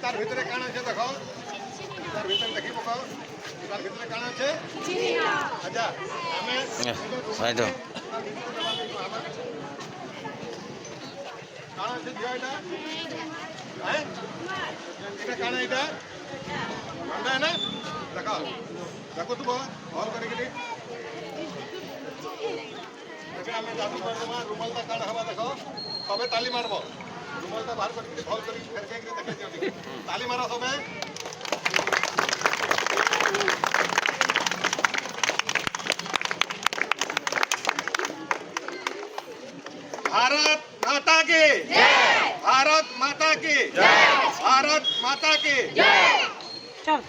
তার ভিতরে কান আছে দেখো, তার ভিতরে দেখি পকাও, তার ভিতরে কান আছে আচ্ছা আমি সাইডো কান আছে ঝিও এটা হ্যাঁ এটা কান এটা কান্ডা है ना দেখো দেখো তো অল করে গেলি ଏବେ ଆମେ ଯାଦୁ କରିଦେବା ରୁମାଲଟା କାର୍ଡ ହେବା ଦେଖ ସବେ ତାଲି ମାରବ ରୁମାଲଟା ବାହାର କରିକି ଭଲ କରିକି ଫେରକେଇକି ଦେଖେଇ ଦିଅ ଟିକେ ତାଲି ମାର ସବେ भारत माता की जय भारत माता की जय भारत माता की जय चल